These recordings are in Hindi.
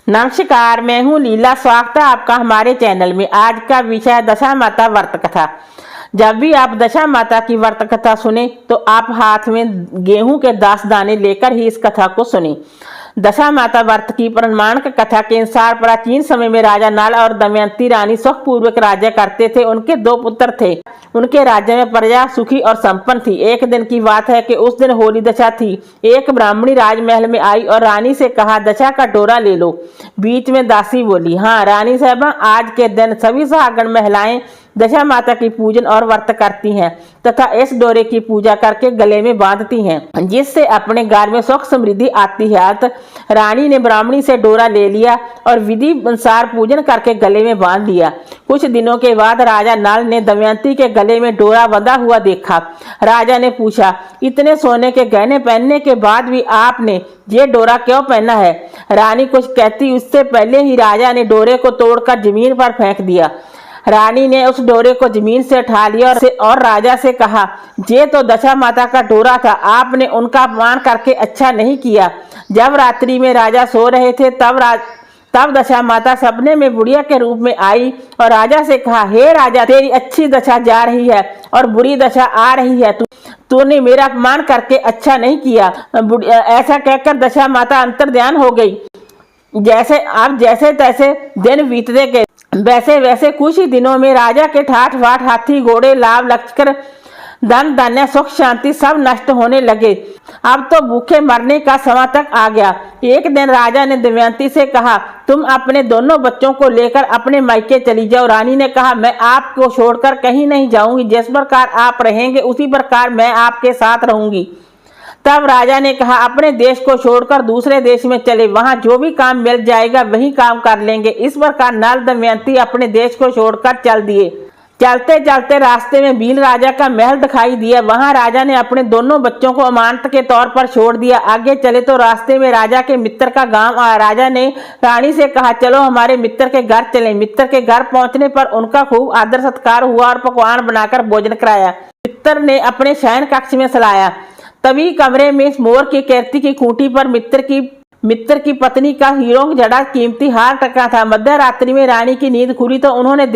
नमस्कार, मैं हूँ लीला। स्वागत है आपका हमारे चैनल में। आज का विषय है दशा माता व्रत कथा। जब भी आप दशा माता की व्रत कथा सुने तो आप हाथ में गेहूं के 10 दाने लेकर ही इस कथा को सुने। दशा माता व्रत की प्रमाणिक कथा के अनुसार प्राचीन समय में राजा नल और दमयंती रानी सुखपूर्वक राज्य करते थे। उनके 2 पुत्र थे। उनके राज्य में प्रजा सुखी और संपन्न थी। एक दिन की बात है कि उस दिन होली दशा थी। एक ब्राह्मणी राजमहल में आई और रानी से कहा, दशा का डोरा ले लो। बीच में दासी बोली, हाँ रानी साहबा, आज के दिन सभी सुहागन महिलाएं दशा माता की पूजन और व्रत करती हैं तथा इस डोरे की पूजा करके गले में बांधती हैं, जिससे अपने घर में सुख समृद्धि आती है। रानी ने ब्राह्मणी से डोरा ले लिया और विधि अनुसार पूजन करके गले में बांध लिया। कुछ दिनों के बाद राजा नल ने दमयंती के गले में डोरा बंधा हुआ देखा। राजा ने पूछा, इतने सोने के गहने पहनने के बाद भी आपने ये डोरा क्यों पहना है? रानी कुछ कहती उससे पहले ही राजा ने डोरे को तोड़कर जमीन पर फेंक दिया। रानी ने उस डोरे को जमीन से उठा लिया और राजा से कहा, ये तो दशा माता का डोरा था, आपने उनका अपमान करके अच्छा नहीं किया। जब रात्रि में राजा सो रहे थे तब दशा माता सपने में बुढ़िया के रूप में आई और राजा से कहा, हे राजा, तेरी अच्छी दशा जा रही है और बुरी दशा आ रही है। तूने मेरा अपमान करके अच्छा नहीं किया। ऐसा कहकर दशा माता अंतर्ध्यान हो गई। जैसे तैसे दिन बीतते गए। वैसे वैसे कुछ ही दिनों में राजा के ठाठ बाट हाथी घोड़े लाभ लश्कर धन धान्य सुख शांति सब नष्ट होने लगे। अब तो भूखे मरने का समय तक आ गया। एक दिन राजा ने दमयंती से कहा, तुम अपने दोनों बच्चों को लेकर अपने मायके चली जाओ। रानी ने कहा, मैं आपको छोड़कर कहीं नहीं जाऊंगी। जिस प्रकार आप रहेंगे उसी प्रकार मैं आपके साथ रहूंगी। तब राजा ने कहा, अपने देश को छोड़कर दूसरे देश में चले, वहां जो भी काम मिल जाएगा वही काम कर लेंगे। इस प्रकार नल दमयंती अपने देश को छोड़कर चल दिए। चलते चलते रास्ते में भील राजा का महल दिखाई दिया। वहां राजा ने अपने दोनों बच्चों को अमानत के तौर पर छोड़ दिया। आगे चले तो रास्ते में राजा के मित्र का गांव आया। राजा ने रानी से कहा, चलो हमारे मित्र के घर चलें। मित्र के घर पहुंचने पर उनका खूब आदर सत्कार हुआ और पकवान बनाकर भोजन कराया। मित्र ने अपने शयन कक्ष में सुलाया। तभी कमरे में मोर की कीर्ति की खूंटी पर मित्र की पत्नी का हीरों जड़ा कीमती हार टका था। मध्य रात्रि में रानी की नींद खुली तो उन्होंने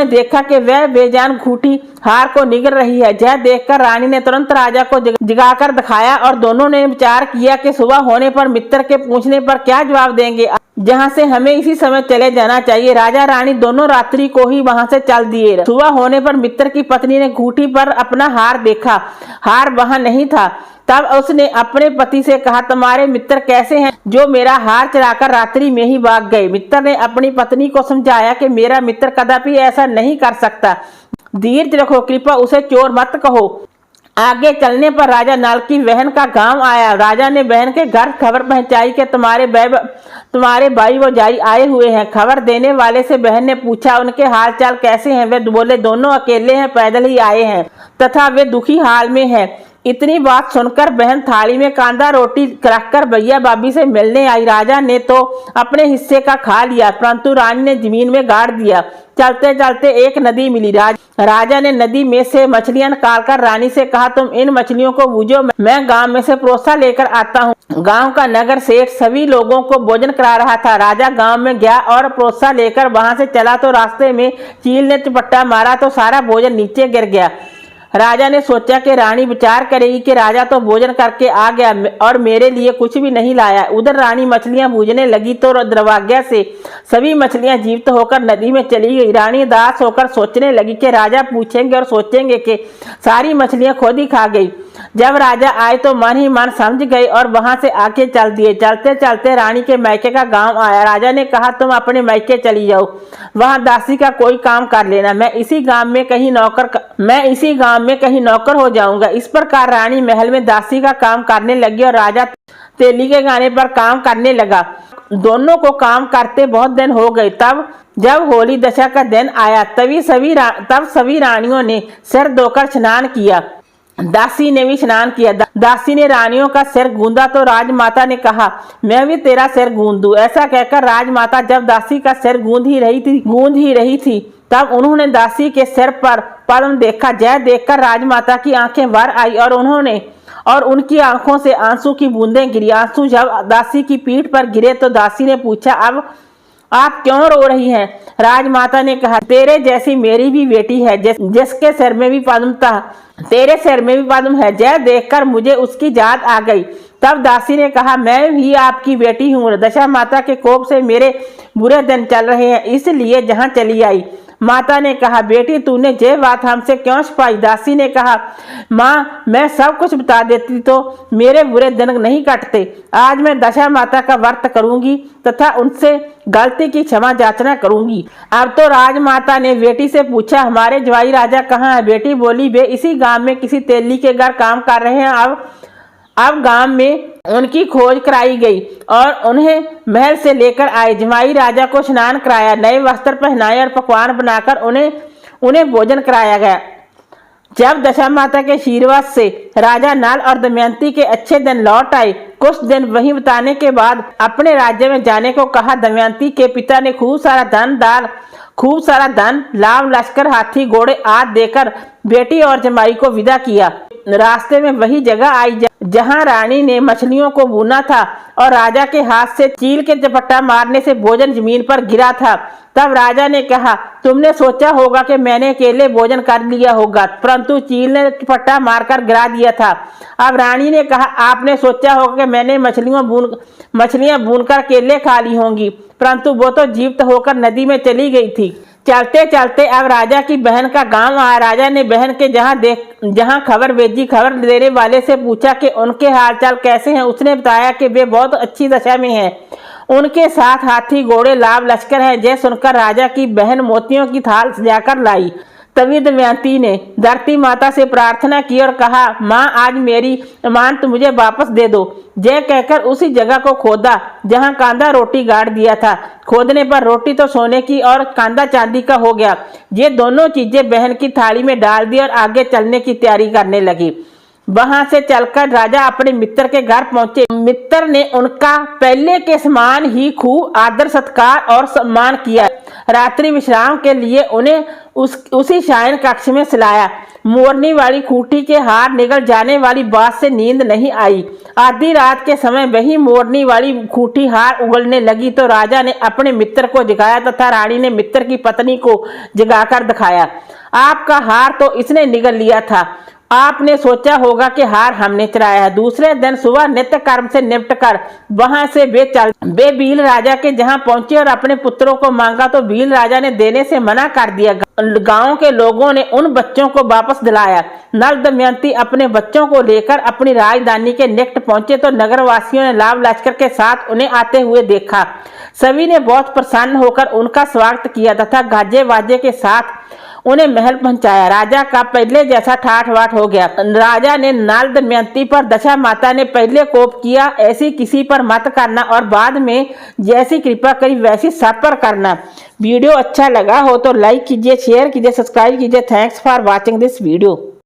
देखा कि वह बेजान खूंटी हार को निगल रही है। यह देखकर रानी ने तुरंत राजा को जगाकर दिखाया और दोनों ने विचार किया कि सुबह होने पर मित्र के पूछने पर क्या जवाब देंगे, जहां से हमें इसी समय चले जाना चाहिए। राजा रानी दोनों रात्रि को ही वहां से चल दिए। सुबह होने पर मित्र की पत्नी ने खूंटी पर अपना हार देखा। हार वहां नहीं था। तब उसने अपने पति से कहा, तुम्हारे मित्र कैसे हैं जो मेरा हार चुराकर रात्रि में ही भाग गए? मित्र ने अपनी पत्नी को समझाया कि मेरा मित्र कदापि ऐसा नहीं कर सकता। धीरज रखो, कृपया उसे चोर मत कहो। आगे चलने पर राजा नल की बहन का गांव आया। राजा ने बहन के घर खबर पहुंचाई कि तुम्हारे भाई वो जाई आए हुए हैं। खबर देने वाले से बहन ने पूछा, उनके हाल चाल कैसे हैं? वे बोले, दोनों अकेले हैं, पैदल ही आए हैं तथा वे दुखी हाल में हैं। इतनी बात सुनकर बहन थाली में कांदा रोटी रखकर भैया भाभी से मिलने आई। राजा ने तो अपने हिस्से का खा लिया, परंतु रानी ने जमीन में गाड़ दिया। चलते चलते एक नदी मिली। राजा ने नदी में से मछलियां निकालकर रानी से कहा, तुम इन मछलियों को बूझो, मैं गांव में से प्रोसा लेकर आता हूँ। गांव का नगर सेठ सभी लोगों को भोजन करा रहा था। राजा गांव में गया और प्रोसा लेकर वहां से चला तो रास्ते में चील ने चपट्टा मारा तो सारा भोजन नीचे गिर गया। राजा ने सोचा कि रानी विचार करेगी कि राजा तो भोजन करके आ गया और मेरे लिए कुछ भी नहीं लाया। उधर रानी मछलियां बूझने लगी तो दुर्भाग्य से सभी मछलियां जीवित होकर नदी में चली गई। रानी दास होकर सोचने लगी कि राजा पूछेंगे और सोचेंगे कि सारी मछलियां खुद ही खा गई। जब राजा आए तो मन ही मन समझ गए और वहां से आके चल दिए। चलते चलते रानी के मायके का गांव आया। राजा ने कहा, तुम अपने मायके चली जाओ, वहां दासी का कोई काम कर लेना, मैं इसी गांव में कहीं नौकर हो जाऊंगा। इस प्रकार रानी महल में दासी का काम करने लगी और राजा तेली के गाने पर काम करने लगा। दोनों को काम करते बहुत दिन हो गए। तब जब होली दशा का दिन आया तब सभी रानियों ने सिर धोकर स्नान किया। दासी ने भी स्नान किया। दासी ने रानियों का सिर गूंदा तो राजमाता ने कहा, मैं भी तेरा सिर गूंद दूं। ऐसा कहकर राजमाता जब दासी का सिर गूंद ही रही थी तब उन्होंने दासी के सिर पर पद्म देखा। जय देखकर राजमाता की आंखें भर आई और उनकी आंखों से आंसू की बूंदें गिरी। आंसू जब दासी की पीठ पर गिरे तो दासी ने पूछा, अब आप क्यों रो रही हैं? राजमाता ने कहा, तेरे जैसी मेरी भी बेटी है जिसके सिर में भी पद्म था, तेरे सिर में भी पद्म है। जय देखकर मुझे उसकी याद आ गई। तब दासी ने कहा, मैं भी आपकी बेटी हूँ। दशा माता के कोप से मेरे बुरे दिन चल रहे हैं, इसलिए जहाँ चली आई। माता ने कहा, बेटी तूने ये बात हमसे क्यों छुपाई? दासी ने कहा, माँ मैं सब कुछ बता देती तो मेरे बुरे दिन नहीं कटते। आज मैं दशा माता का व्रत करूंगी तथा उनसे गलती की क्षमा याचना करूंगी। अब तो राजमाता ने बेटी से पूछा, हमारे जवाई राजा कहाँ है? बेटी बोली, वे इसी गांव में किसी तेली के घर काम कर रहे हैं। अब गांव में उनकी खोज कराई गई और उन्हें महल से लेकर आए। जमाई राजा को स्नान कराया, नए वस्त्र पहनाए और पकवान बनाकर उन्हें भोजन कराया गया। जब दशा माता के आशीर्वाद से राजा नल और दमयंती के अच्छे दिन लौट आए, कुछ दिन वहीं बिताने के बाद अपने राज्य में जाने को कहा। दमयंती के पिता ने खूब सारा धन, लाव लश्कर, हाथी घोड़े आदि देकर बेटी और जमाई को विदा किया। रास्ते में वही जगह आई जहां रानी ने मछलियों को भूना था और राजा के हाथ से चील के झपट्टा मारने से भोजन जमीन पर गिरा था। तब राजा ने कहा, तुमने सोचा होगा कि मैंने अकेले भोजन कर लिया होगा, परंतु चील ने झपट्टा मारकर गिरा दिया था। अब रानी ने कहा, आपने सोचा होगा कि मैंने मछलियां भूनकर अकेले खा ली होंगी, परंतु वो तो जीवित होकर नदी में चली गई थी। चलते चलते अब राजा की बहन का गांव आया। राजा ने बहन के जहां खबर भेजी, खबर देने वाले से पूछा कि उनके हालचाल कैसे हैं। उसने बताया कि वे बहुत अच्छी दशा में हैं, उनके साथ हाथी घोड़े लाव लश्कर है। यह सुनकर राजा की बहन मोतियों की थाल सजाकर लाई। तभी दमयंती ने धरती माता से प्रार्थना की और कहा, माँ आज मेरी अमानत मुझे वापस दे दो। जय कहकर उसी जगह को खोदा जहाँ कांदा रोटी गाड़ दिया था। खोदने पर रोटी तो सोने की और कांदा चांदी का हो गया। ये दोनों चीजें बहन की थाली में डाल दी और आगे चलने की तैयारी करने लगी। वहां से चलकर राजा अपने मित्र के घर पहुंचे। मित्र ने उनका पहले के समान ही खूब आदर सत्कार और सम्मान किया। रात्रि विश्राम के लिए उन्हें उसी शयन कक्ष में सुलाया। मोरनी वाली खूंटी के हार निकल जाने वाली बात से नींद नहीं आई। आधी रात के समय वही मोरनी वाली खूंटी हार उगलने लगी तो राजा ने अपने मित्र को जगाया तथा रानी ने मित्र की पत्नी को जगाकर दिखाया। आपका हार तो इसने निगल लिया था, आपने सोचा होगा कि हार हमने चुराया है। दूसरे दिन सुबह नित्य कर्म से निपट कर वहां से वे भील राजा के जहां पहुंचे और अपने पुत्रों को मांगा तो भील राजा ने देने से मना कर दिया। गांव के लोगों ने उन बच्चों को वापस दिलाया। नल दमयंती अपने बच्चों को लेकर अपनी राजधानी के निकट पहुंचे तो नगर वासियों ने लाव लश्कर के साथ उन्हें आते हुए देखा। सभी ने बहुत प्रसन्न होकर उनका स्वागत किया तथा गाजे बाजे के साथ उन्हें महल पहुंचाया। राजा का पहले जैसा ठाठ बाट हो गया। राजा ने नल दमयंती पर दशा माता ने पहले कोप किया, ऐसी किसी पर मत करना और बाद में जैसी कृपा करी वैसी सब पर करना। वीडियो अच्छा लगा हो तो लाइक कीजिए, शेयर कीजिए, सब्सक्राइब कीजिए। Thanks for watching this video.